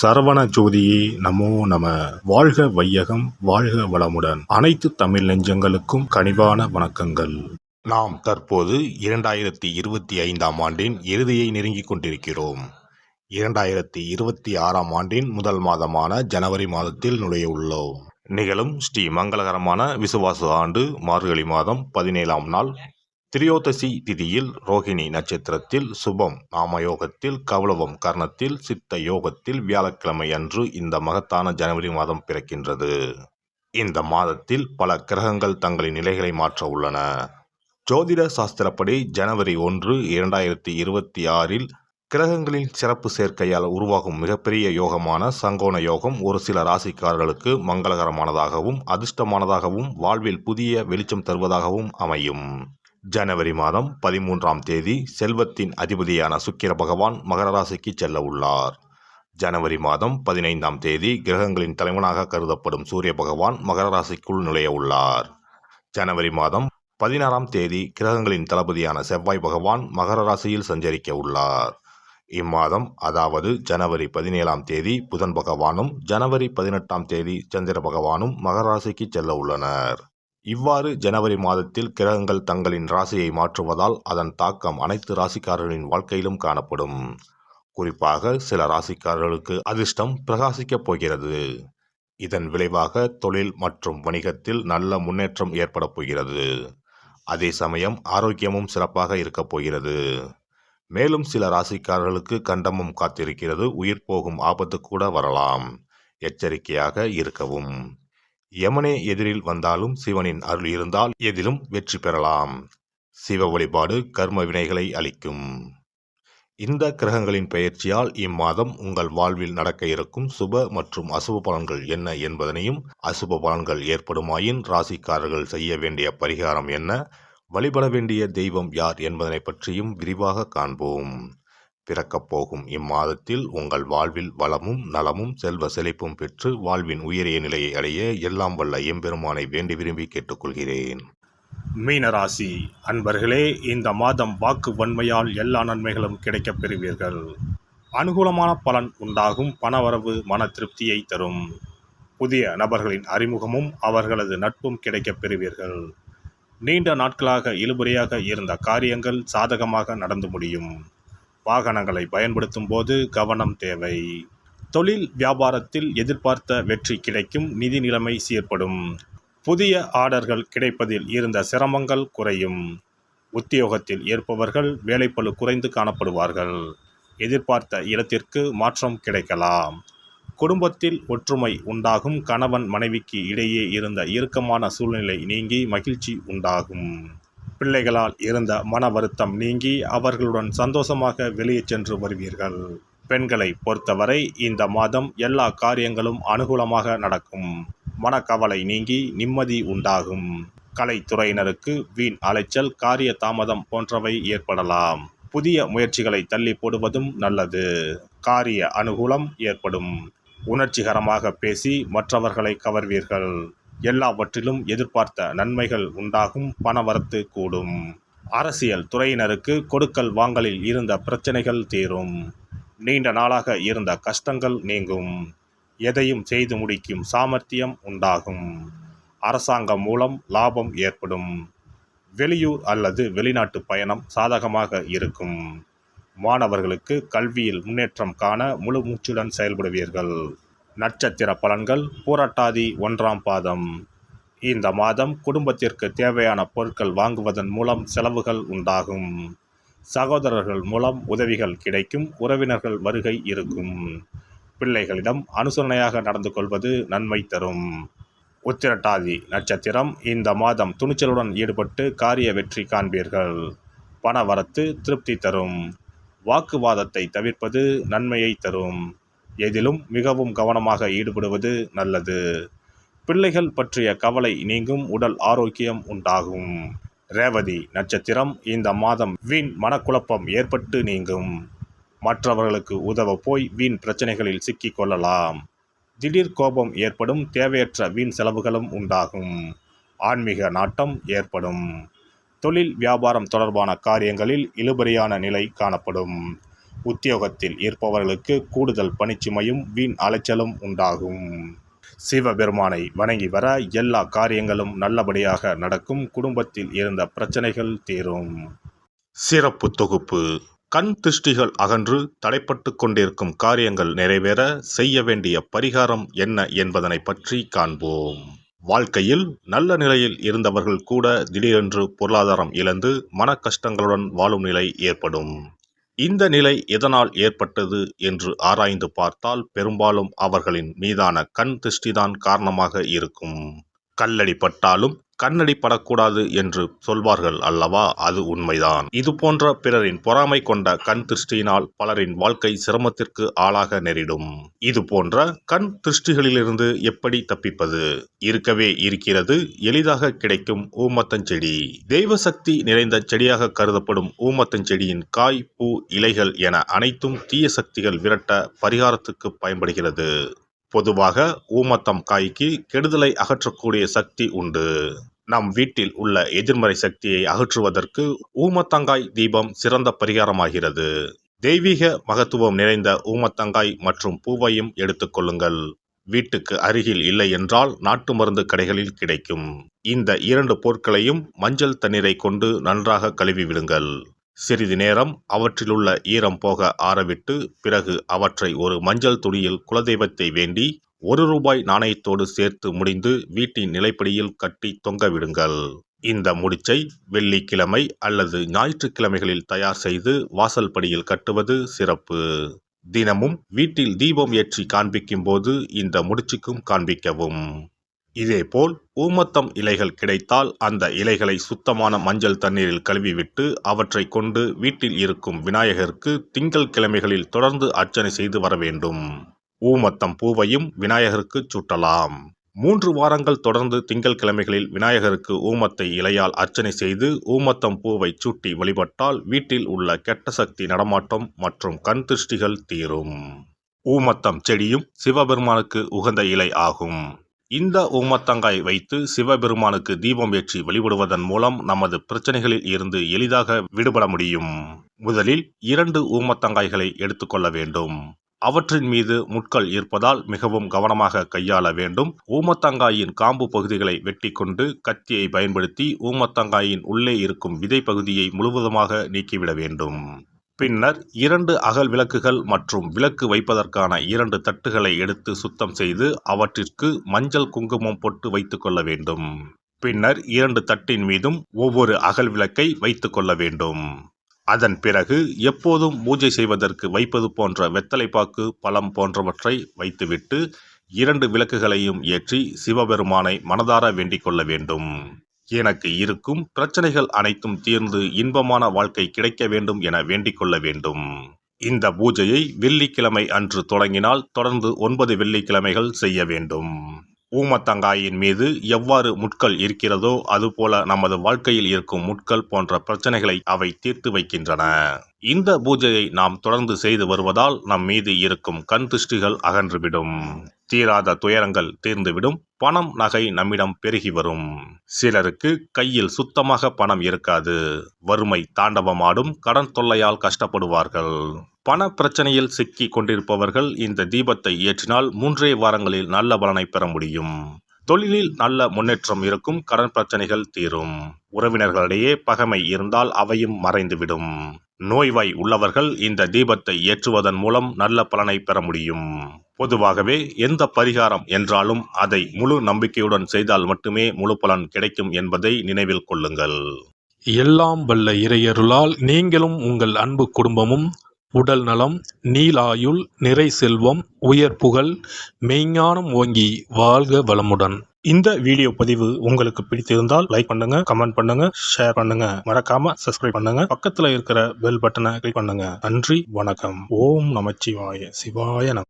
சரவண ஜோதியே நமோ நம. வாழ்க வையகம், வாழ்க வளமுடன். அனைத்து தமிழ் நெஞ்சங்களுக்கும் கனிவான வணக்கங்கள். நாம் தற்போது 2025ஆம் ஆண்டின் இறுதியை நெருங்கிக் கொண்டிருக்கிறோம். 2026ஆம் ஆண்டின் முதல் மாதமான ஜனவரி மாதத்தில் நுழைய உள்ளோம். நிகழும் ஸ்ரீ மங்களகரமான விசுவாச ஆண்டு மார்கழி மாதம் 17ஆம் நாள் திரியோதசி திதியில் ரோகிணி நட்சத்திரத்தில் சுபம் நாமயோகத்தில் கௌளவம் கர்ணத்தில் சித்த யோகத்தில் வியாழக்கிழமை அன்று இந்த மகத்தான ஜனவரி மாதம் பிறக்கின்றது. இந்த மாதத்தில் பல கிரகங்கள் தங்களின் நிலைகளை மாற்ற உள்ளன. ஜோதிட சாஸ்திரப்படி ஜனவரி 1, 2026இல் கிரகங்களின் சிறப்பு சேர்க்கையால் உருவாகும் மிகப்பெரிய யோகமான சங்கோண யோகம் ஒரு சில ராசிக்காரர்களுக்கு மங்களகரமானதாகவும் அதிர்ஷ்டமானதாகவும் வாழ்வில் புதிய வெளிச்சம் தருவதாகவும் அமையும். ஜனவரி மாதம் 13ஆம் தேதி செல்வத்தின் அதிபதியான சுக்கிர பகவான் மகர ராசிக்கு செல்ல உள்ளார். ஜனவரி மாதம் 15ஆம் தேதி கிரகங்களின் தலைவனாக கருதப்படும் சூரிய பகவான் மகர ராசிக்குள் நுழைய உள்ளார். ஜனவரி மாதம் 16ஆம் தேதி கிரகங்களின் தளபதியான செவ்வாய் பகவான் மகர ராசியில் சஞ்சரிக்க உள்ளார். இம்மாதம் அதாவது ஜனவரி 17ஆம் தேதி புதன் பகவானும் ஜனவரி 18ஆம் தேதி சந்திர பகவானும் மகர ராசிக்கு செல்ல உள்ளனர். இவ்வாறு ஜனவரி மாதத்தில் கிரகங்கள் தங்களின் ராசியை மாற்றுவதால் அதன் தாக்கம் அனைத்து ராசிக்காரர்களின் வாழ்க்கையிலும் காணப்படும். குறிப்பாக சில ராசிக்காரர்களுக்கு அதிர்ஷ்டம் பிரகாசிக்கப் போகிறது. இதன் விளைவாக தொழில் மற்றும் வணிகத்தில் நல்ல முன்னேற்றம் ஏற்பட போகிறது. அதே சமயம் ஆரோக்கியமும் சிறப்பாக இருக்கப் போகிறது. மேலும் சில ராசிக்காரர்களுக்கு கண்டமும் காத்திருக்கிறது. உயிர் போகும் ஆபத்து கூட வரலாம். எச்சரிக்கையாக இருக்கவும். யமனே எதிரில் வந்தாலும் சிவனின் அருள் இருந்தால் எதிலும் வெற்றி பெறலாம். சிவ வழிபாடு கர்ம வினைகளை அளிக்கும். இந்த கிரகங்களின் பெயர்ச்சியால் இம்மாதம் உங்கள் வாழ்வில் நடக்க இருக்கும் சுப மற்றும் அசுப பலன்கள் என்ன என்பதனையும், அசுப பலன்கள் ஏற்படுமாயின் ராசிக்காரர்கள் செய்ய வேண்டிய பரிகாரம் என்ன, வழிபட வேண்டிய தெய்வம் யார் என்பதனை பற்றியும் விரிவாக காண்போம். பிறக்கப் போகும் இம்மாதத்தில் உங்கள் வாழ்வில் வளமும் நலமும் செல்வ செழிப்பும் பெற்று வாழ்வின் உயரிய நிலையை அடைய எல்லாம் வல்ல எம்பெருமானை வேண்டி விரும்பி கேட்டுக்கொள்கிறேன். மீனராசி அன்பர்களே, இந்த மாதம் வாக்கு வன்மையால் எல்லா நன்மைகளும் கிடைக்கப் பெறுவீர்கள். அனுகூலமான பலன் உண்டாகும். பணவரவு மன திருப்தியை தரும். புதிய நபர்களின் அறிமுகமும் அவர்களது நட்பும் கிடைக்கப் பெறுவீர்கள். நீண்ட நாட்களாக இழுபறியாக இருந்த காரியங்கள் சாதகமாக நடந்து முடியும். வாகனங்களை பயன்படுத்தும் போது கவனம் தேவை. தொழில் வியாபாரத்தில் எதிர்பார்த்த வெற்றி கிடைக்கும். நிதி நிலைமை சீர்படும். புதிய ஆர்டர்கள் கிடைப்பதில் இருந்த சிரமங்கள் குறையும். உத்தியோகத்தில் இருப்பவர்கள் வேலைப்பளு குறைந்து காணப்படுவார்கள். எதிர்பார்த்த இடத்திற்கு மாற்றம் கிடைக்கலாம். குடும்பத்தில் ஒற்றுமை உண்டாகும். கணவன் மனைவிக்கு இடையே இருந்த இறுக்கமான சூழ்நிலை நீங்கி மகிழ்ச்சி உண்டாகும். பிள்ளைகளால் இருந்த மன வருத்தம் நீங்கி அவர்களுடன் சந்தோஷமாக வெளியே சென்று வருவீர்கள். பெண்களை பொறுத்தவரை இந்த மாதம் எல்லா காரியங்களும் அனுகூலமாக நடக்கும். மனக்கவலை நீங்கி நிம்மதி உண்டாகும். கலைத்துறையினருக்கு வீண் அலைச்சல், காரிய தாமதம் போன்றவை ஏற்படலாம். புதிய முயற்சிகளை தள்ளி போடுவதும் நல்லது. காரிய அனுகூலம் ஏற்படும். உணர்ச்சிகரமாக பேசி மற்றவர்களை கவர்வீர்கள். எல்லாவற்றிலும் எதிர்பார்த்த நன்மைகள் உண்டாகும். பணவரத்து கூடும். அரசியல் துறையினருக்கு கொடுக்கல் வாங்கலில் இருந்த பிரச்சனைகள் தீரும். நீண்ட நாளாக இருந்த கஷ்டங்கள் நீங்கும். எதையும் செய்து முடிக்கும் சாமர்த்தியம் உண்டாகும். அரசாங்கம் மூலம் லாபம் ஏற்படும். வெளியூர் அல்லது வெளிநாட்டு பயணம் சாதகமாக இருக்கும். மாணவர்களுக்கு கல்வியில் முன்னேற்றம் காண முழு மூச்சுடன் செயல்படுவீர்கள். நட்சத்திர பலன்கள் பூரட்டாதி 1ஆம் பாதம். இந்த மாதம் குடும்பத்திற்கு தேவையான பொருட்கள் வாங்குவதன் மூலம் செலவுகள் உண்டாகும். சகோதரர்கள் மூலம் உதவிகள் கிடைக்கும். உறவினர்கள் வருகை இருக்கும். பிள்ளைகளிடம் அனுசரணையாக நடந்து கொள்வது நன்மை தரும். உத்திரட்டாதி நட்சத்திரம். இந்த மாதம் துணிச்சலுடன் ஈடுபட்டு காரிய வெற்றி காண்பீர்கள். பண வரத்து திருப்தி தரும். வாக்குவாதத்தை தவிர்ப்பது நன்மையை தரும். எதிலும் மிகவும் கவனமாக ஈடுபடுவது நல்லது. பிள்ளைகள் பற்றிய கவலை நீங்கும். உடல் ஆரோக்கியம் உண்டாகும். ரேவதி நட்சத்திரம். இந்த மாதம் வீண் மனக்குழப்பம் ஏற்பட்டு நீங்கும். மற்றவர்களுக்கு உதவ போய் வீண் பிரச்சனைகளில் சிக்கிக் கொள்ளலாம். திடீர் கோபம் ஏற்படும். தேவையற்ற வீண் செலவுகளும் உண்டாகும். ஆன்மீக நாட்டம் ஏற்படும். தொழில் வியாபாரம் தொடர்பான காரியங்களில் இழுபறியான நிலை காணப்படும். உத்தியோகத்தில் இருப்பவர்களுக்கு கூடுதல் பணிச்சுமையும் வீண் அலைச்சலும் உண்டாகும். சிவபெருமானை வணங்கி வர எல்லா காரியங்களும் நல்லபடியாக நடக்கும். குடும்பத்தில் இருந்த பிரச்சனைகள் தீரும். சிறப்பு தொகுப்பு. கண் திருஷ்டிகள் அகன்று தடைப்பட்டு கொண்டிருக்கும் காரியங்கள் நிறைவேற செய்ய வேண்டிய பரிகாரம் என்ன என்பதனை பற்றி காண்போம். வாழ்க்கையில் நல்ல நிலையில் இருந்தவர்கள் கூட திடீரென்று பொருளாதாரம் இழந்து மன கஷ்டங்களுடன் வாழும் நிலை ஏற்படும். இந்த நிலை எதனால் ஏற்பட்டது என்று ஆராய்ந்து பார்த்தால் பெரும்பாலும் அவர்களின் மீதான கண் திருஷ்டிதான் காரணமாக இருக்கும். கல்லடி பட்டாலும் கண்ணடி படக்கூடாது என்று சொல்வார்கள் அல்லவா, அது உண்மைதான். இது போன்ற பிறரின் பொறாமை கொண்ட கண் திருஷ்டியினால் பலரின் வாழ்க்கை சிரமத்திற்கு ஆளாக நேரிடும். இது போன்ற கண் திருஷ்டிகளிலிருந்து எப்படி தப்பிப்பது? இருக்கவே இருக்கிறது எளிதாக கிடைக்கும் ஊமத்தஞ்செடி. தெய்வ சக்தி நிறைந்த செடியாக கருதப்படும் ஊமத்தஞ்செடியின் காய், பூ, இலைகள் என அனைத்தும் தீய சக்திகள் விரட்ட பரிகாரத்துக்கு பயன்படுகிறது. பொதுவாக ஊமத்தம் காய்க்கு கெடுதலை அகற்றக்கூடிய சக்தி உண்டு. நம் வீட்டில் உள்ள எதிர்மறை சக்தியை அகற்றுவதற்கு ஊமத்தங்காய் தீபம் சிறந்த பரிகாரமாகிறது. தெய்வீக மகத்துவம் நிறைந்த ஊமத்தங்காய் மற்றும் பூவையும் எடுத்துக்கொள்ளுங்கள். வீட்டுக்கு அருகில் இல்லை என்றால் நாட்டு மருந்து கடைகளில் கிடைக்கும். இந்த 2 பொருட்களையும் மஞ்சள் தண்ணீரை கொண்டு நன்றாக கழுவி விடுங்கள். சிறிது நேரம் அவற்றிலுள்ள ஈரம் போக ஆறவிட்டு பிறகு அவற்றை ஒரு மஞ்சள் துணியில் குலதெய்வத்தை வேண்டி ₹1 நாணயத்தோடு சேர்த்து முடிந்து வீட்டின் நிலைப்படியில் கட்டி தொங்கவிடுங்கள். இந்த முடிச்சை வெள்ளிக்கிழமை அல்லது ஞாயிற்றுக்கிழமைகளில் தயார் செய்து வாசல் படியில் கட்டுவது சிறப்பு. தினமும் வீட்டில் தீபம் ஏற்றி காண்பிக்கும் போது இந்த முடிச்சுக்கும் காண்பிக்கவும். இதேபோல் ஊமத்தம் இலைகள் கிடைத்தால் அந்த இலைகளை சுத்தமான மஞ்சள் தண்ணீரில் கழுவிவிட்டு அவற்றை கொண்டு வீட்டில் இருக்கும் விநாயகருக்கு திங்கள் கிழமைகளில் தொடர்ந்து அர்ச்சனை செய்து வர வேண்டும். ஊமத்தம் பூவையும் விநாயகருக்கு சூட்டலாம். 3 வாரங்கள் தொடர்ந்து திங்கள் கிழமைகளில் விநாயகருக்கு ஊமத்தை இலையால் அர்ச்சனை செய்து ஊமத்தம் பூவை சூட்டி வழிபட்டால் வீட்டில் உள்ள கெட்ட சக்தி நடமாட்டம் மற்றும் கண் திருஷ்டிகள் தீரும். ஊமத்தம் செடியும் சிவபெருமானுக்கு உகந்த இலை ஆகும். இந்த ஊமத்தங்காய் வைத்து சிவபெருமானுக்கு தீபம் ஏற்றி வழிபடுவதன் மூலம் நமது பிரச்சனைகளில் இருந்து எளிதாக விடுபட முடியும். முதலில் 2 ஊமத்தங்காய்களை எடுத்துக்கொள்ள வேண்டும். அவற்றின் மீது முட்கள் இருப்பதால் மிகவும் கவனமாக கையாள வேண்டும். ஊமத்தங்காயின் காம்பு பகுதிகளை வெட்டி கொண்டு கத்தியை பயன்படுத்தி ஊமத்தங்காயின் உள்ளே இருக்கும் விதை பகுதியை முழுவதுமாக நீக்கிவிட வேண்டும். பின்னர் 2 அகல் விளக்குகள் மற்றும் விளக்கு வைப்பதற்கான 2 தட்டுகளை எடுத்து சுத்தம் செய்து அவற்றிற்கு மஞ்சள் குங்குமம் போட்டு வைத்துக் கொள்ள வேண்டும். பின்னர் 2 தட்டின் மீதும் ஒவ்வொரு அகல் விளக்கை வைத்துக் கொள்ள வேண்டும். அதன் பிறகு எப்போதும் பூஜை செய்வதற்கு வைப்பது போன்ற வெத்தலைப்பாக்கு, பழம் போன்றவற்றை வைத்துவிட்டு 2 விளக்குகளையும் ஏற்றி சிவபெருமானை மனதார வேண்டிக் கொள்ள வேண்டும். எனக்கு இருக்கும் பிரச்சனைகள் அனைத்தும் தீர்ந்து இன்பமான வாழ்க்கை கிடைக்க வேண்டும் என வேண்டிக் கொள்ள வேண்டும். இந்த பூஜையை வெள்ளிக்கிழமை அன்று தொடங்கினால் தொடர்ந்து 9 வெள்ளிக்கிழமைகள் செய்ய வேண்டும். ஊமத்தங்காயின் மீது எவ்வாறு முட்கள் இருக்கிறதோ அதுபோல நமது வாழ்க்கையில் இருக்கும் முட்கள் போன்ற பிரச்சனைகளை அவை தீர்த்து வைக்கின்றன. இந்த பூஜையை நாம் தொடர்ந்து செய்து வருவதால் நம் மீது இருக்கும் கண் திருஷ்டிகள் அகன்றுவிடும். தீராத துயரங்கள் தீர்ந்துவிடும். பணம், நகை நம்மிடம் பெருகி வரும். சிலருக்கு கையில் சுத்தமாக பணம் இருக்காது. வறுமை தாண்டவமாடும். கடன் தொல்லையால் கஷ்டப்படுவார்கள். பண பிரச்சனையில் சிக்கி கொண்டிருப்பவர்கள் இந்த தீபத்தை ஏற்றினால் 3 வாரங்களில் நல்ல பலனை பெற முடியும். தொழிலில் நல்ல முன்னேற்றம் இருக்கும். கடன் பிரச்சனைகள் தீரும். உறவினர்களிடையே பகைமை இருந்தால் அவையும் மறைந்துவிடும். நோய்வாய் உள்ளவர்கள் இந்த தீபத்தை ஏற்றுவதன் மூலம் நல்ல பலனை பெற முடியும். பொதுவாகவே எந்த பரிகாரம் என்றாலும் அதை முழு நம்பிக்கையுடன் செய்தால் மட்டுமே முழு பலன் கிடைக்கும் என்பதை நினைவில் கொள்ளுங்கள். எல்லாம் வல்ல இறையருளால் நீங்களும் உங்கள் அன்பு குடும்பமும் உடல் நலம், நீலாயுள், நிறை செல்வம், உயர் புகழ், மெய்ஞானம் ஓங்கி வாழ்க வளமுடன். இந்த வீடியோ பதிவு உங்களுக்கு பிடித்திருந்தால் லைக் பண்ணுங்க, கமெண்ட் பண்ணுங்க, ஷேர் பண்ணுங்க. மறக்காம சப்ஸ்கிரைப் பண்ணுங்க. பக்கத்துல இருக்கிற பெல் பட்டனை கிளிக் பண்ணுங்க. நன்றி, வணக்கம். ஓம் நமச்சிவாய. சிவாய நம.